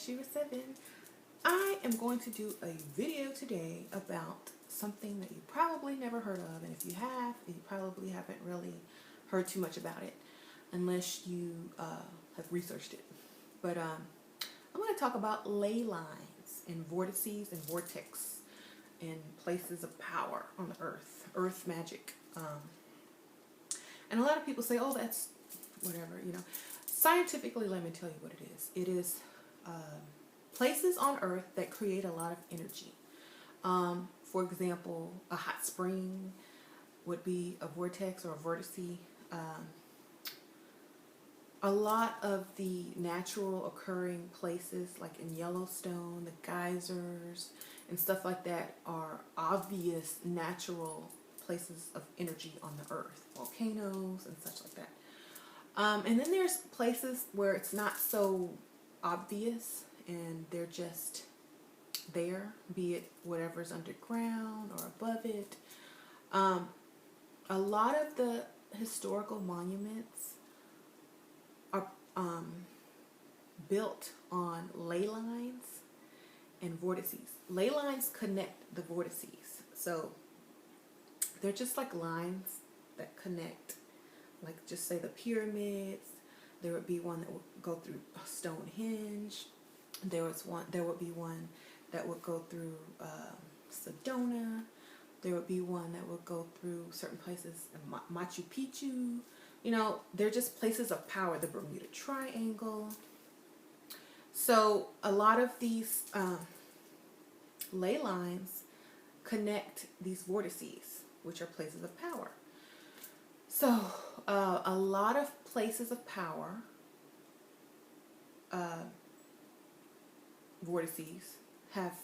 Shira 7. I am going to do a video today about something that you probably never heard of, and if you have, you probably haven't really heard too much about it unless you have researched it. But I'm going to talk about ley lines and vortices and vortex and places of power on the earth magic. And a lot of people say, oh, that's whatever, you know. Scientifically, let me tell you what it is. It is places on earth that create a lot of energy. For example, a hot spring would be a vortex or a vortice. A lot of the natural occurring places, like in Yellowstone, the geysers and stuff like that, are obvious natural places of energy on the earth, volcanoes and such like that. And then there's places where it's not so obvious and they're just there, be it whatever's underground or above it. A lot of the historical monuments are built on ley lines and vortices. Ley lines connect the vortices. So they're just like lines that connect, like just say the pyramids. There would be one that would go through Stonehenge. There would be one that would go through Sedona. There would be one that would go through certain places, Machu Picchu. You know, they're just places of power. The Bermuda Triangle. So a lot of these ley lines connect these vortices, which are places of power. So a lot of places of power, vortices, have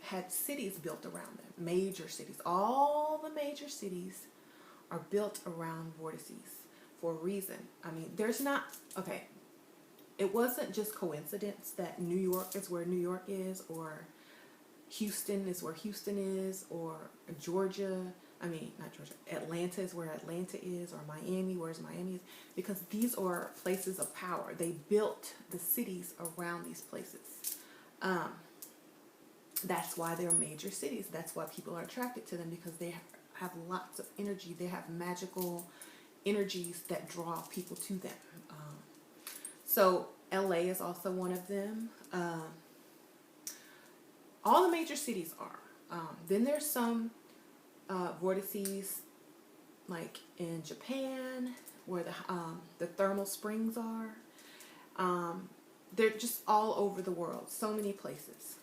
had cities built around them, major cities. All the major cities are built around vortices for a reason. I mean, there's not, okay, it wasn't just coincidence that New York is where New York is, or Houston is where Houston is, or Georgia, I mean, not Georgia, Atlanta is where Atlanta is, or Miami, where's Miami is, because these are places of power. They built the cities around these places. That's why they're major cities. That's why people are attracted to them, because they have lots of energy. They have magical energies that draw people to them. So LA is also one of them. All the major cities are. Then there's some vortices, like in Japan, where the thermal springs are. They're just all over the world, so many places.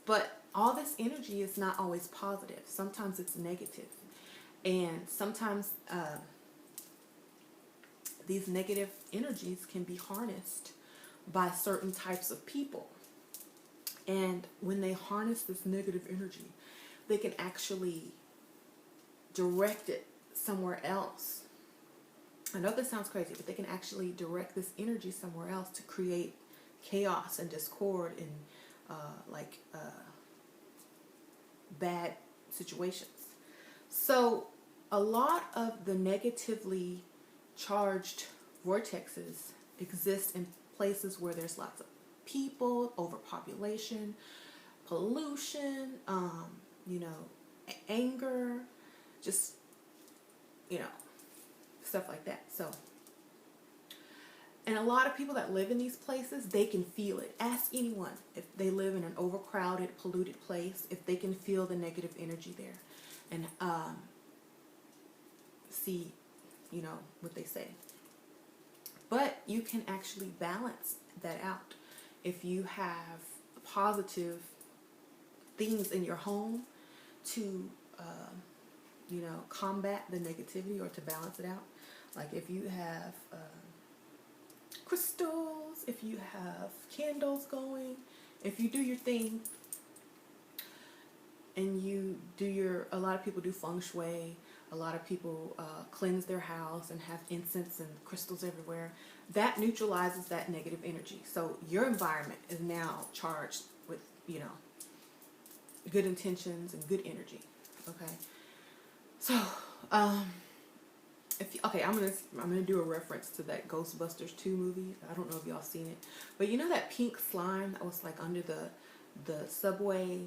But all this energy is not always positive. Sometimes it's negative. And sometimes these negative energies can be harnessed by certain types of people. And when they harness this negative energy, they can actually direct it somewhere else. I know this sounds crazy, but they can actually direct this energy somewhere else to create chaos and discord and bad situations. So a lot of the negatively charged vortexes exist in places where there's lots of people, overpopulation, pollution, you know, anger, just, you know, stuff like that. So, and a lot of people that live in these places, they can feel it. Ask anyone if they live in an overcrowded, polluted place, if they can feel the negative energy there, and see, you know, what they say. But you can actually balance that out. If you have positive things in your home to, you know, combat the negativity or to balance it out. Like if you have crystals, if you have candles going, if you do your thing, and you do a lot of people do feng shui, a lot of people cleanse their house and have incense and crystals everywhere, that neutralizes that negative energy. So your environment is now charged with, you know, good intentions and good energy. Okay, so Okay, I'm gonna do a reference to that Ghostbusters 2 movie. I don't know if y'all seen it, but you know that pink slime that was like under the subway,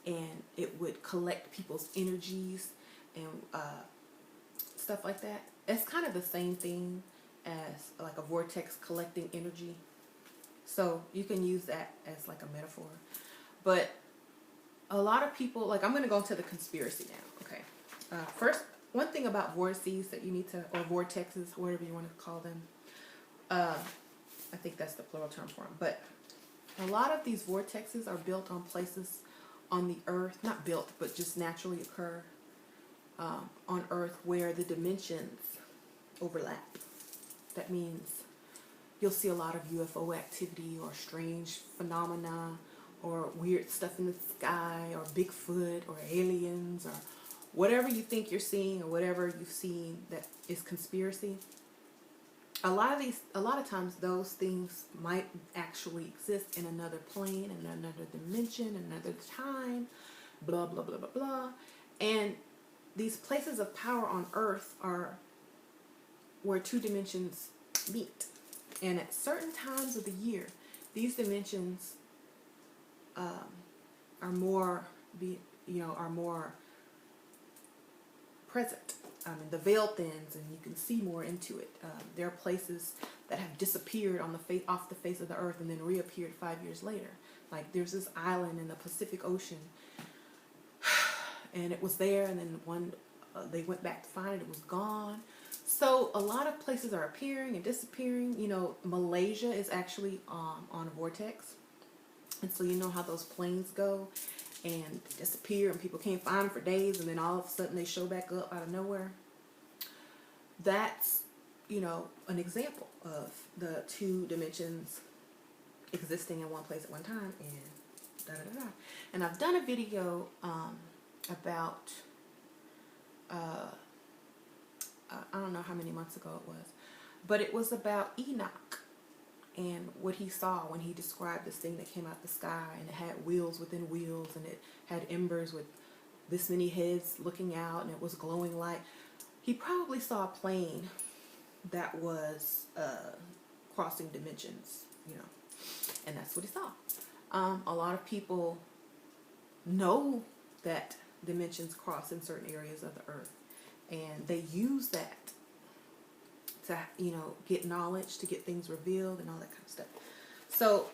and it would collect people's energies and stuff like that. It's kind of the same thing as like a vortex collecting energy. So you can use that as like a metaphor. But a lot of people, like, I'm going to go into the conspiracy now. Okay. First, one thing about vortices that you need to, or vortexes, whatever you want to call them. I think that's the plural term for them. But a lot of these vortexes are built on places on the earth, not built, but just naturally occur on earth where the dimensions overlap. That means you'll see a lot of UFO activity or strange phenomena or weird stuff in the sky or Bigfoot or aliens or whatever you think you're seeing or whatever you've seen that is conspiracy. A lot of times those things might actually exist in another plane, in another dimension, another time, blah, blah, blah, blah, blah. And these places of power on earth are where two dimensions meet. And at certain times of the year, these dimensions are more present. I mean, the veil thins, and you can see more into it. There are places that have disappeared off the face of the earth and then reappeared 5 years later. Like there's this island in the Pacific Ocean, and it was there, and then they went back to find it. It was gone. So a lot of places are appearing and disappearing. You know, Malaysia is actually on a vortex. And so you know how those planes go and disappear and people can't find them for days, and then all of a sudden they show back up out of nowhere. That's, you know, an example of the two dimensions existing in one place at one time, and da da da. And I've done a video about I don't know how many months ago it was, but it was about Enoch and what he saw when he described this thing that came out the sky, and it had wheels within wheels, and it had embers with this many heads looking out, and it was glowing light. He probably saw a plane that was crossing dimensions, you know, and that's what he saw. A lot of people know that dimensions cross in certain areas of the earth, and they use that to, you know, get knowledge, to get things revealed and all that kind of stuff. So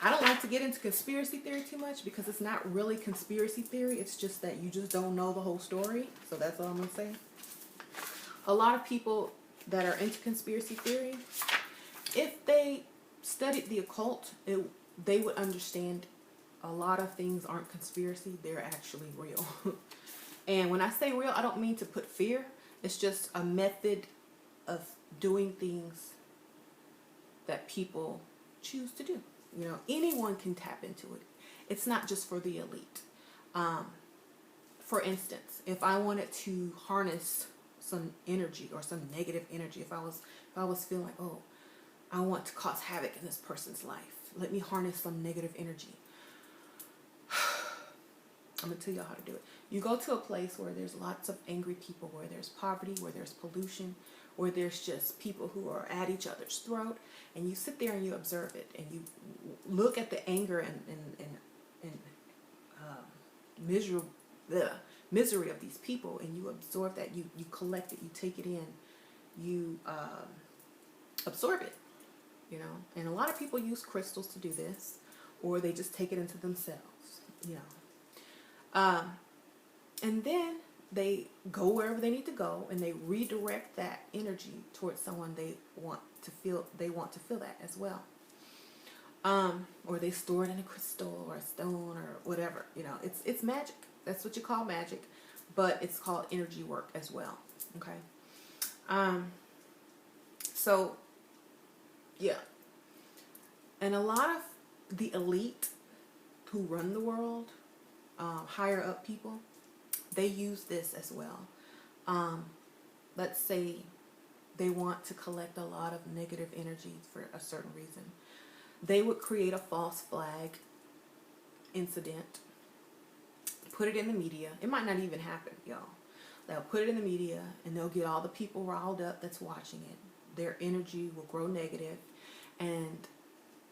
I don't like to get into conspiracy theory too much because it's not really conspiracy theory. It's just that you just don't know the whole story. So that's all I'm going to say. A lot of people that are into conspiracy theory, if they studied the occult, they would understand a lot of things aren't conspiracy. They're actually real. And when I say real, I don't mean to put fear. It's just a method of doing things that people choose to do. You know, anyone can tap into it. It's not just for the elite. For instance, if I wanted to harness some energy or some negative energy, if I was feeling like, oh, I want to cause havoc in this person's life, let me harness some negative energy. I'm going to tell you how to do it. You go to a place where there's lots of angry people, where there's poverty, where there's pollution, where there's just people who are at each other's throat, and you sit there and you observe it, and you look at the anger and the misery of these people, and you absorb that, you collect it, you take it in, you absorb it, you know. And a lot of people use crystals to do this, or they just take it into themselves, you know. And then they go wherever they need to go, and they redirect that energy towards someone they want to feel that as well. Or they store it in a crystal or a stone or whatever, you know. It's magic. That's what you call magic, but it's called energy work as well. Okay. So yeah. And a lot of the elite who run the world, higher up people, they use this as well. Let's say they want to collect a lot of negative energy for a certain reason. They would create a false flag incident, put it in the media. It might not even happen, y'all. They'll put it in the media, and they'll get all the people riled up that's watching it. Their energy will grow negative, and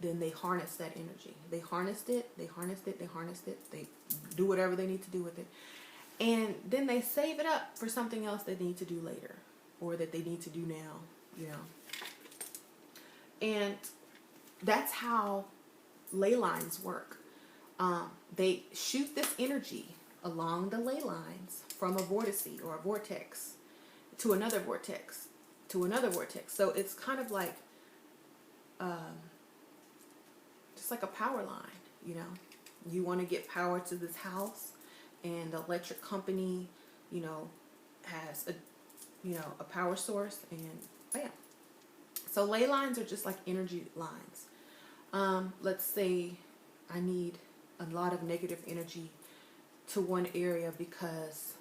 then they harness that energy. They harnessed it, they harnessed it, they harnessed it. They do whatever they need to do with it. And then they save it up for something else they need to do later, or that they need to do now, you know. And that's how ley lines work. They shoot this energy along the ley lines from a vortice or a vortex to another vortex to another vortex. So it's kind of like just like a power line, you know. You want to get power to this house, and the electric company, you know, has a power source, and bam. So ley lines are just like energy lines. Let's say I need a lot of negative energy to one area because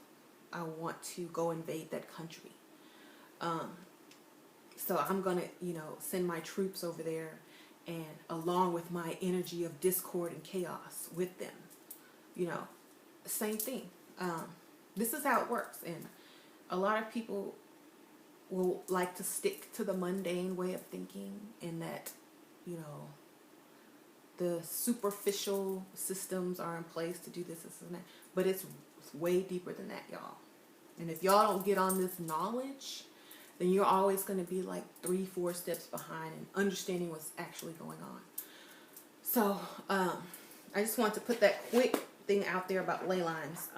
I want to go invade that country. So I'm going to, you know, send my troops over there, and along with my energy of discord and chaos with them, you know, same thing. This is how it works. And a lot of people will like to stick to the mundane way of thinking, and that, you know, the superficial systems are in place to do this and that. But it's way deeper than that, y'all. And if y'all don't get on this knowledge, then you're always going to be like 3-4 steps behind in understanding what's actually going on. So I just want to put that quick thing out there about ley lines.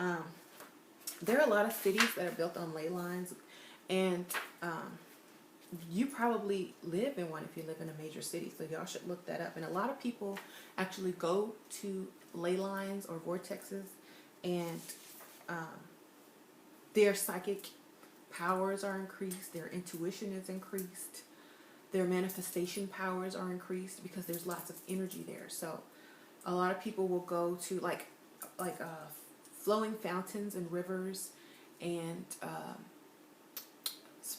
There are a lot of cities that are built on ley lines, and you probably live in one if you live in a major city, so y'all should look that up. And a lot of people actually go to ley lines or vortexes, and their psychic powers are increased, their intuition is increased, their manifestation powers are increased because there's lots of energy there. So a lot of people will go to like flowing fountains and rivers, and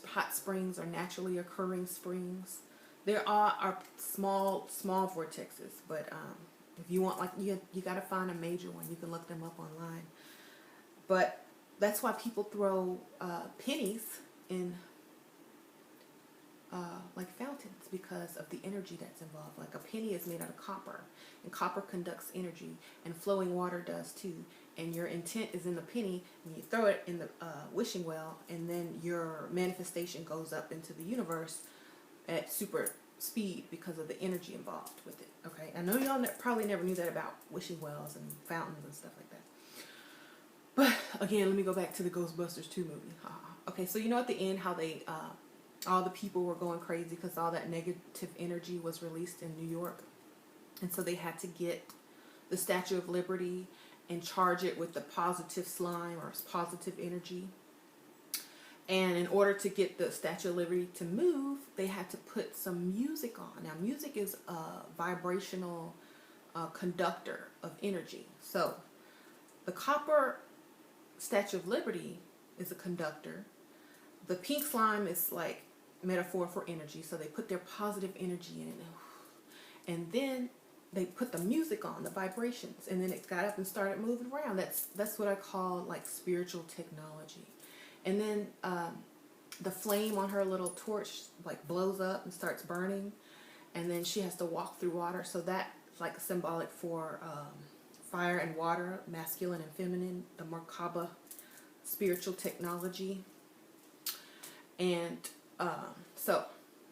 hot springs or naturally occurring springs. There are small vortexes, but if you want, like, you got to find a major one. You can look them up online. But that's why people throw pennies in like fountains, because of the energy that's involved. Like a penny is made out of copper, and copper conducts energy, and flowing water does too. And your intent is in the penny, and you throw it in the wishing well, and then your manifestation goes up into the universe at super speed because of the energy involved with it. Okay, I know y'all probably never knew that about wishing wells and fountains and stuff like that. But again, let me go back to the Ghostbusters 2 movie. Okay, so you know at the end how they all the people were going crazy because all that negative energy was released in New York, and so they had to get the Statue of Liberty and charge it with the positive slime or positive energy. And in order to get the Statue of Liberty to move, they had to put some music on. Now, music is a vibrational conductor of energy. So the copper Statue of Liberty is a conductor. The pink slime is like metaphor for energy. So they put their positive energy in it. And then they put the music on, the vibrations, and then it got up and started moving around. That's what I call like spiritual technology. And then the flame on her little torch like blows up and starts burning, and then she has to walk through water. So that's like symbolic for fire and water, masculine and feminine, the Merkaba spiritual technology. And so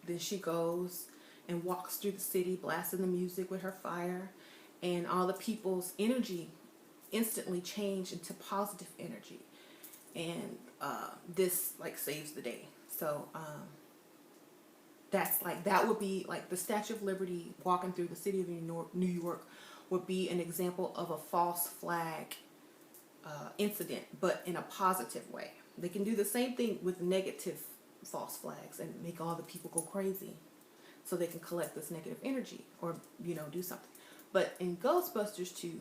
then she goes and walks through the city, blasting the music with her fire, and all the people's energy instantly changed into positive energy. And this like saves the day. So that's like, that would be like the Statue of Liberty walking through the city of New York would be an example of a false flag incident, but in a positive way. They can do the same thing with negative false flags and make all the people go crazy, so they can collect this negative energy or, you know, do something. But in Ghostbusters 2,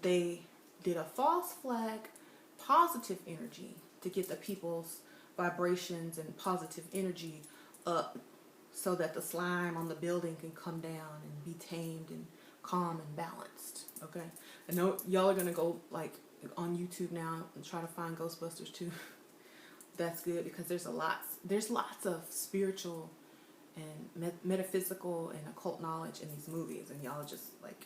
they did a false flag, positive energy to get the people's vibrations and positive energy up, so that the slime on the building can come down and be tamed and calm and balanced. Okay, I know y'all are gonna go like on YouTube now and try to find Ghostbusters 2. That's good, because there's lots of spiritual and metaphysical and occult knowledge in these movies, and y'all just like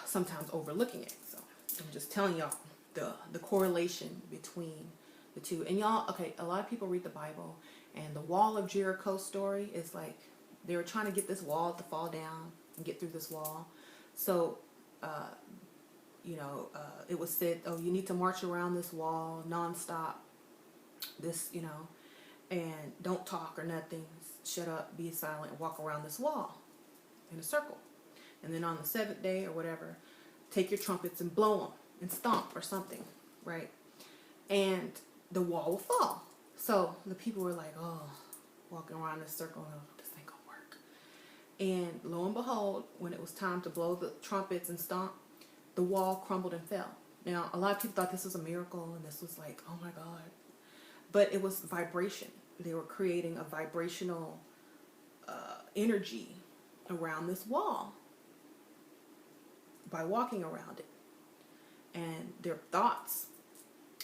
sometimes overlooking it. So I'm just telling y'all the correlation between the two. And y'all, okay, a lot of people read the Bible, and the Wall of Jericho story is like they were trying to get this wall to fall down and get through this wall. So it was said, oh, you need to march around this wall nonstop, this, and don't talk or nothing, shut up, be silent, walk around this wall in a circle. And then on the seventh day or whatever, take your trumpets and blow them and stomp or something, right? And the wall will fall. So the people were like, oh, walking around this circle, oh, this ain't gonna work. And lo and behold, when it was time to blow the trumpets and stomp, the wall crumbled and fell. Now, a lot of people thought this was a miracle, and this was like, oh my God. But it was vibration. They were creating a vibrational energy around this wall by walking around it. And their thoughts,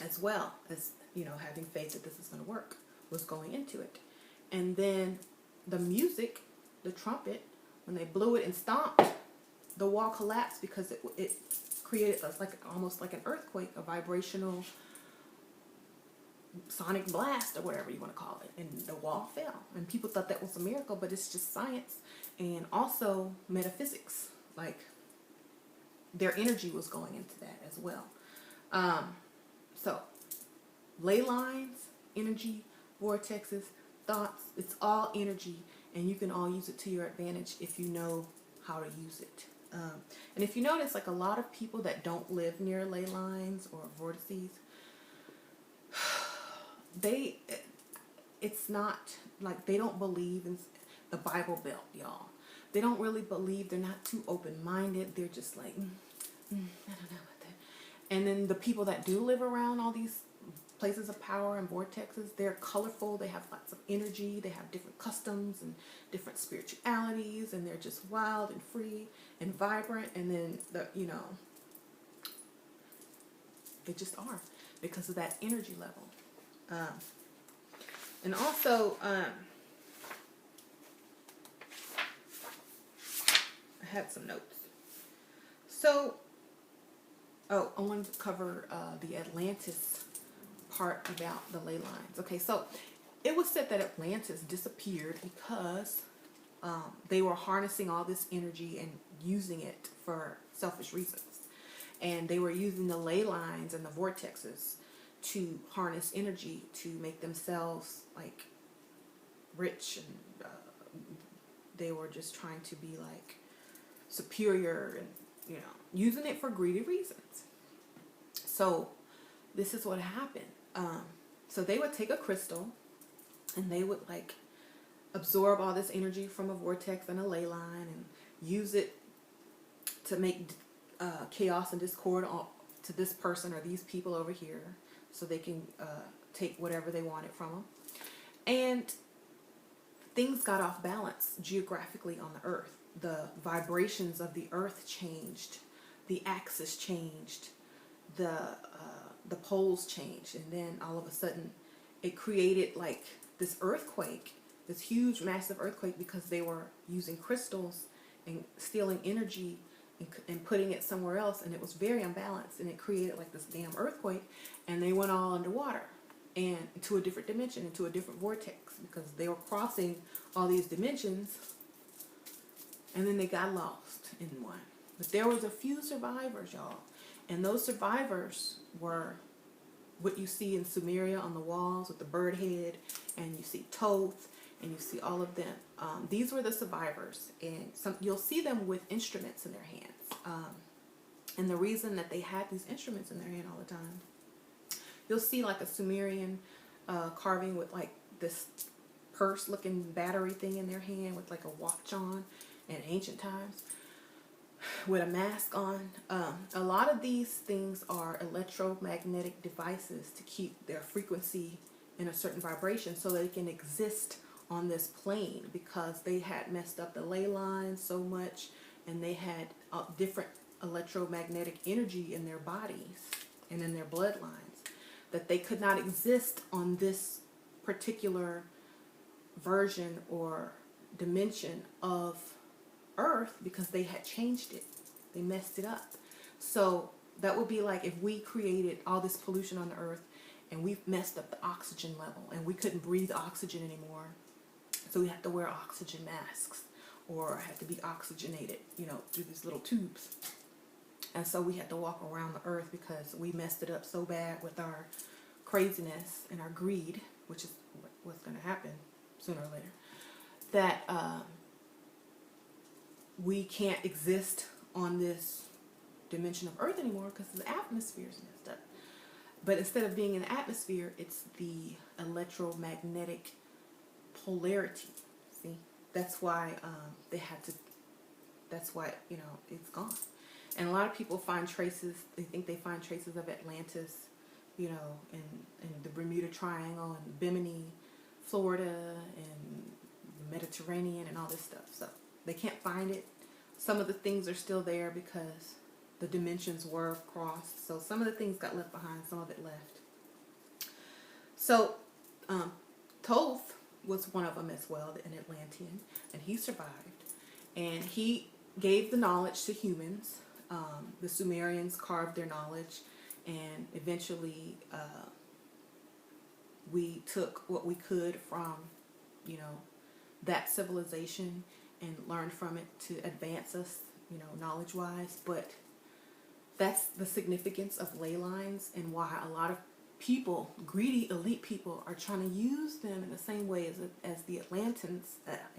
as well as, having faith that this is going to work, was going into it. And then the music, the trumpet, when they blew it and stomped, the wall collapsed because it created almost like an earthquake, a vibrational sonic blast or whatever you want to call it, and the wall fell. And people thought that was a miracle, but it's just science and also metaphysics. Like, their energy was going into that as well. So ley lines, energy, vortexes, thoughts, it's all energy, and you can all use it to your advantage if you know how to use it. And if you notice, like, a lot of people that don't live near ley lines or vortices, it's not like they don't believe in the Bible Belt, y'all. They don't really believe. They're not too open-minded. They're just like, I don't know about that. And then the people that do live around all these places of power and vortexes, they're colorful. They have lots of energy. They have different customs and different spiritualities, and they're just wild and free and vibrant. And then they just are, because of that energy level. And also, I had some notes. So, I wanted to cover the Atlantis part about the ley lines. Okay, so it was said that Atlantis disappeared because they were harnessing all this energy and using it for selfish reasons. And they were using the ley lines and the vortexes to harness energy to make themselves like rich, and they were just trying to be like superior, and using it for greedy reasons. So this is what happened. So they would take a crystal and they would like absorb all this energy from a vortex and a ley line and use it to make chaos and discord to this person or these people over here, so they can take whatever they wanted from them. And things got off balance geographically on the earth. The vibrations of the earth changed. The axis changed. The poles changed. And then all of a sudden it created like this earthquake, this huge, massive earthquake, because they were using crystals and stealing energy and putting it somewhere else, and it was very unbalanced, and it created like this damn earthquake, and they went all underwater and into a different dimension, into a different vortex, because they were crossing all these dimensions, and then they got lost in one. But there was a few survivors, y'all, and those survivors were what you see in Sumeria on the walls with the bird head, and you see Thoth, and you see all of them. These were the survivors, and you'll see them with instruments in their hands. And the reason that they had these instruments in their hand all the time, you'll see like a Sumerian carving with like this purse-looking battery thing in their hand with like a watch on in ancient times with a mask on. A lot of these things are electromagnetic devices to keep their frequency in a certain vibration so they can exist on this plane, because they had messed up the ley lines so much, and they had different electromagnetic energy in their bodies and in their bloodlines, that they could not exist on this particular version or dimension of Earth because they had changed it. They messed it up. So that would be like if we created all this pollution on the Earth and we messed up the oxygen level and we couldn't breathe oxygen anymore. So we have to wear oxygen masks or have to be oxygenated, you know, through these little tubes. And so we had to walk around the Earth because we messed it up so bad with our craziness and our greed, which is what's going to happen sooner or later, that we can't exist on this dimension of Earth anymore because the atmosphere is messed up. But instead of being in the atmosphere, it's the electromagnetic polarity. See, that's why they had to. That's why, you know, it's gone. And a lot of people find traces. They think they find traces of Atlantis, you know, in the Bermuda Triangle and Bimini, Florida, and the Mediterranean, and all this stuff. So they can't find it. Some of the things are still there because the dimensions were crossed. So some of the things got left behind, some of it left. So Thoth was one of them as well, an Atlantean, and he survived. And he gave the knowledge to humans. The Sumerians carved their knowledge, and eventually we took what we could from, you know, that civilization and learned from it to advance us, you know, knowledge-wise. But that's the significance of ley lines and why a lot of people, greedy elite people, are trying to use them in the same way as the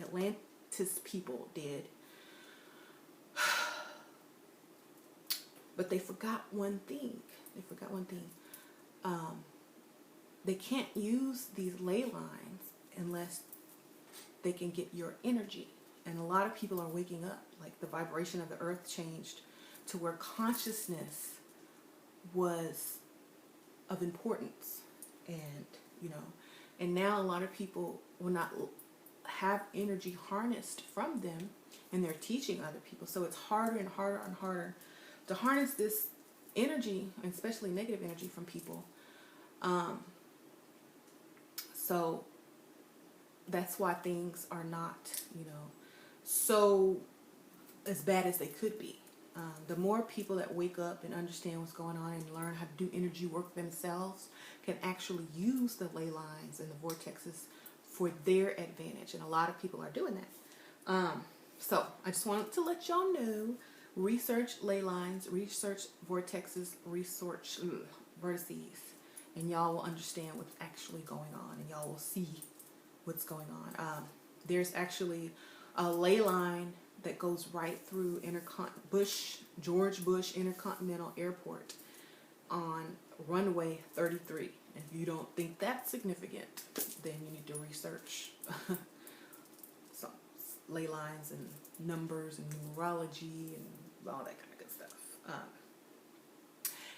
Atlantis people did. But they forgot one thing. They can't use these ley lines unless they can get your energy. And a lot of people are waking up. Like the vibration of the earth changed to where consciousness was of importance. And, you know, and now a lot of people will not have energy harnessed from them, and they're teaching other people. So it's harder and harder and harder to harness this energy, and especially negative energy from people. So that's why things are not, you know, so as bad as they could be. The more people that wake up and understand what's going on and learn how to do energy work themselves can actually use the ley lines and the vortexes for their advantage. And a lot of people are doing that. So I just wanted to let y'all know, research ley lines, research vortexes, research vertices, and y'all will understand what's actually going on, and y'all will see what's going on. There's actually a ley line that goes right through George Bush Intercontinental Airport on runway 33. If you don't think that's significant, then you need to research some ley lines and numbers and numerology and all that kind of good stuff.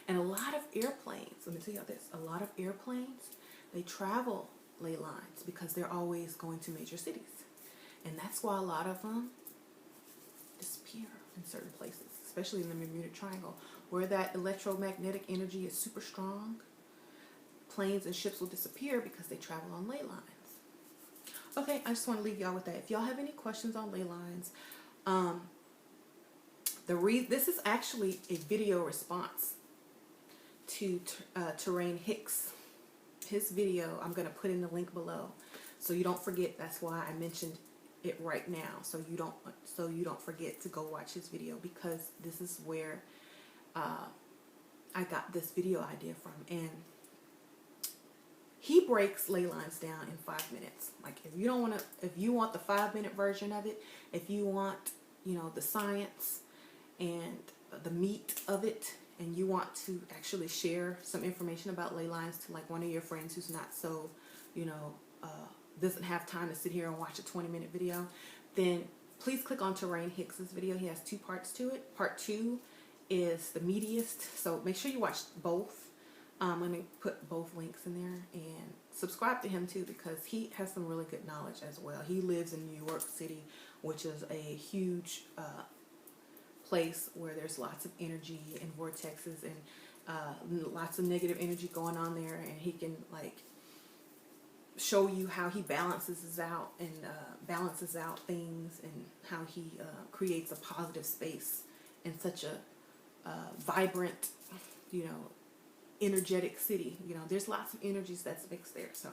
And a lot of airplanes, let me tell you this, a lot of airplanes, they travel ley lines because they're always going to major cities. And that's why a lot of them disappear in certain places, especially in the Bermuda Triangle, where that electromagnetic energy is super strong. Planes and ships will disappear because they travel on ley lines. Okay, I just want to leave y'all with that. If y'all have any questions on ley lines, this is actually a video response to Terrane Hicks. His video, I'm going to put in the link below, so you don't forget. That's why I mentioned it right now, so you don't forget to go watch his video, because this is where I got this video idea from. And he breaks ley lines down in 5 minutes. Like, if you want the 5-minute version of it, if you want, you know, the science and the meat of it, and you want to actually share some information about ley lines to like one of your friends who's not so, you know, doesn't have time to sit here and watch a 20-minute video, then please click on Terrane Hicks's video. He has 2 parts to it. Part 2 is the meatiest, so make sure you watch both. I'm going to put both links in there, and subscribe to him too, because he has some really good knowledge as well. He lives in New York City, which is a huge place where there's lots of energy and vortexes and lots of negative energy going on there, and he can like show you how he balances out and balances out things, and how he creates a positive space in such a vibrant, you know, energetic city. You know, there's lots of energies that's mixed there, so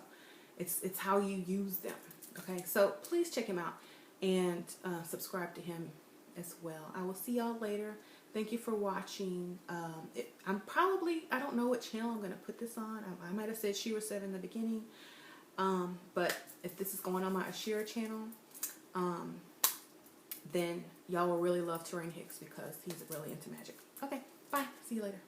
it's how you use them. Okay, so please check him out and subscribe to him as well. I will see y'all later. Thank you for watching. I don't know what channel I'm going to put this on. I might have said Shira 7 in the beginning. But if this is going on my Ashira channel, then y'all will really love Terrane Hicks because he's really into magic. Okay, bye. See you later.